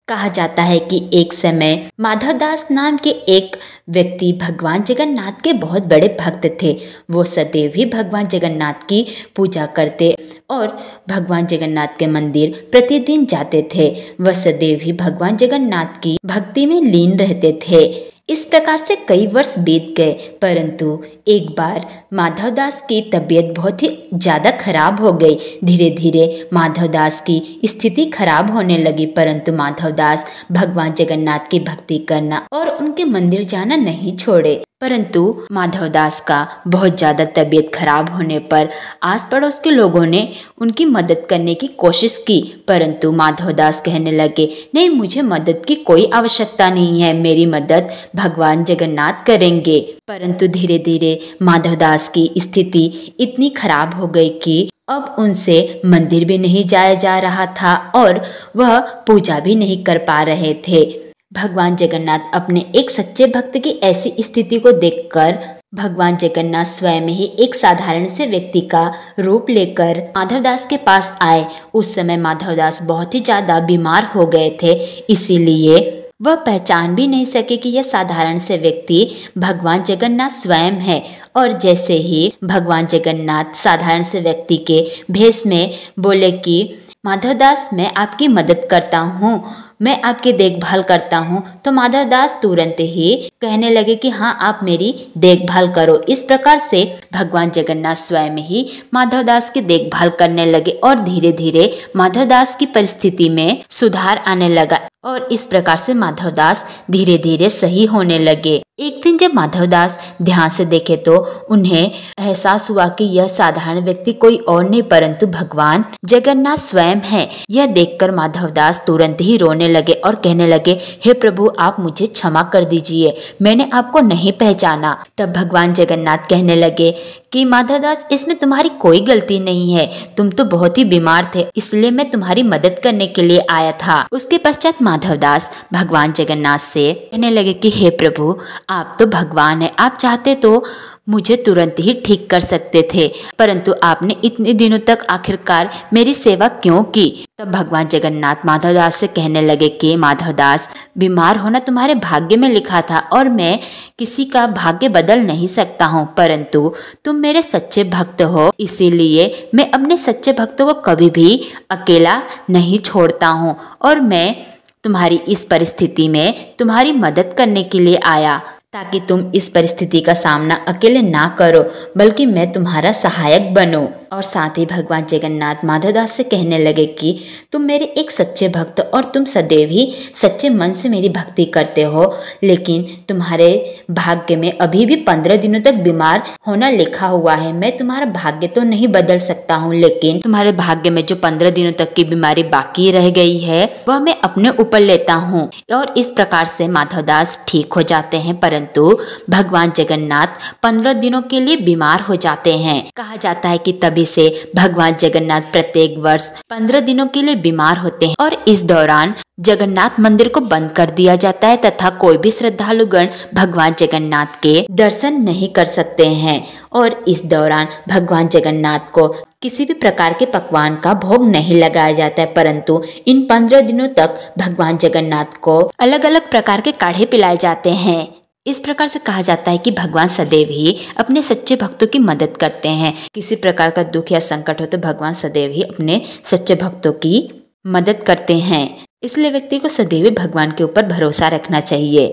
कहा जाता है कि एक समय माधवदास नाम के एक व्यक्ति भगवान जगन्नाथ के बहुत बड़े भक्त थे। वो सदैव ही भगवान जगन्नाथ की पूजा करते और भगवान जगन्नाथ के मंदिर प्रतिदिन जाते थे। वह सदैव ही भगवान जगन्नाथ की भक्ति में लीन रहते थे। इस प्रकार से कई वर्ष बीत गए, परंतु एक बार माधवदास की तबीयत बहुत ही ज़्यादा खराब हो गई। धीरे धीरे माधवदास की स्थिति खराब होने लगी, परंतु माधवदास भगवान जगन्नाथ की भक्ति करना और उनके मंदिर जाना नहीं छोड़े। परंतु माधवदास का बहुत ज़्यादा तबीयत खराब होने पर आस पड़ोस के लोगों ने उनकी मदद करने की कोशिश की, परंतु माधवदास कहने लगे, नहीं, मुझे मदद की कोई आवश्यकता नहीं है, मेरी मदद भगवान जगन्नाथ करेंगे। परंतु धीरे धीरे माधवदास की स्थिति इतनी खराब हो गई कि अब उनसे मंदिर भी नहीं जाया जा रहा था और वह पूजा भी नहीं कर पा रहे थे। भगवान जगन्नाथ अपने एक सच्चे भक्त की ऐसी स्थिति को देखकर भगवान जगन्नाथ स्वयं ही एक साधारण से व्यक्ति का रूप लेकर माधवदास के पास आए। उस समय माधवदास बहुत ही ज़्यादा बीमार हो गए थे, इसीलिए वह पहचान भी नहीं सके कि यह साधारण से व्यक्ति भगवान जगन्नाथ स्वयं है। और जैसे ही भगवान जगन्नाथ साधारण से व्यक्ति के भेष में बोले कि माधवदास, मैं आपकी मदद करता हूँ, मैं आपकी देखभाल करता हूँ, तो माधवदास तुरंत ही कहने लगे कि हाँ, आप मेरी देखभाल करो। इस प्रकार से भगवान जगन्नाथ स्वयं ही माधवदास की देखभाल करने लगे और धीरे धीरे माधवदास की परिस्थिति में सुधार आने लगा और इस प्रकार से माधवदास धीरे धीरे सही होने लगे। एक दिन जब माधवदास ध्यान से देखे तो उन्हें एहसास हुआ कि यह साधारण व्यक्ति कोई और नहीं परंतु भगवान जगन्नाथ स्वयं है। यह देखकर माधवदास तुरंत ही रोने लगे और कहने लगे, हे प्रभु, आप मुझे क्षमा कर दीजिए, मैंने आपको नहीं पहचाना। तब भगवान जगन्नाथ कहने लगे कि माधवदास, इसमें तुम्हारी कोई गलती नहीं है, तुम तो बहुत ही बीमार थे, इसलिए मैं तुम्हारी मदद करने के लिए आया था। उसके पश्चात माधवदास भगवान जगन्नाथ से कहने लगे कि हे प्रभु, आप तो भगवान है, आप चाहते तो मुझे तुरंत ही ठीक कर सकते थे, परंतु आपने इतने दिनों तक आखिरकार मेरी सेवा क्यों की। तब भगवान जगन्नाथ माधवदास से कहने लगे कि माधवदास, बीमार होना तुम्हारे भाग्य में लिखा था और मैं किसी का भाग्य बदल नहीं सकता हूँ, परंतु तुम मेरे सच्चे भक्त हो, इसीलिए मैं अपने सच्चे भक्तों को कभी भी अकेला नहीं छोड़ता हूँ और मैं तुम्हारी इस परिस्थिति में तुम्हारी मदद करने के लिए आया, ताकि तुम इस परिस्थिति का सामना अकेले ना करो, बल्कि मैं तुम्हारा सहायक बनूं। और साथ ही भगवान जगन्नाथ माधवदास से कहने लगे कि तुम मेरे एक सच्चे भक्त और तुम सदैव ही सच्चे मन से मेरी भक्ति करते हो, लेकिन तुम्हारे भाग्य में अभी भी 15 दिनों तक बीमार होना लिखा हुआ है। मैं तुम्हारा भाग्य तो नहीं बदल सकता हूँ, लेकिन तुम्हारे भाग्य में जो 15 दिनों तक की बीमारी बाकी रह गई है वह मैं अपने ऊपर लेता हूँ। और इस प्रकार से माधवदास ठीक हो जाते हैं, परंतु भगवान जगन्नाथ 15 दिनों के लिए बीमार हो जाते हैं। कहा जाता है कि तभी से भगवान जगन्नाथ प्रत्येक वर्ष 15 दिनों के लिए बीमार होते हैं और इस दौरान जगन्नाथ मंदिर को बंद कर दिया जाता है तथा कोई भी श्रद्धालुगण भगवान जगन्नाथ के दर्शन नहीं कर सकते हैं। और इस दौरान भगवान जगन्नाथ को किसी भी प्रकार के पकवान का भोग नहीं लगाया जाता है, परंतु इन 15 दिनों तक भगवान जगन्नाथ को अलग अलग प्रकार के काढ़े पिलाए जाते हैं। इस प्रकार से कहा जाता है कि भगवान सदैव ही अपने सच्चे भक्तों की मदद करते हैं। किसी प्रकार का दुख या संकट हो तो भगवान सदैव ही अपने सच्चे भक्तों की मदद करते हैं, इसलिए व्यक्ति को सदैव भगवान के ऊपर भरोसा रखना चाहिए।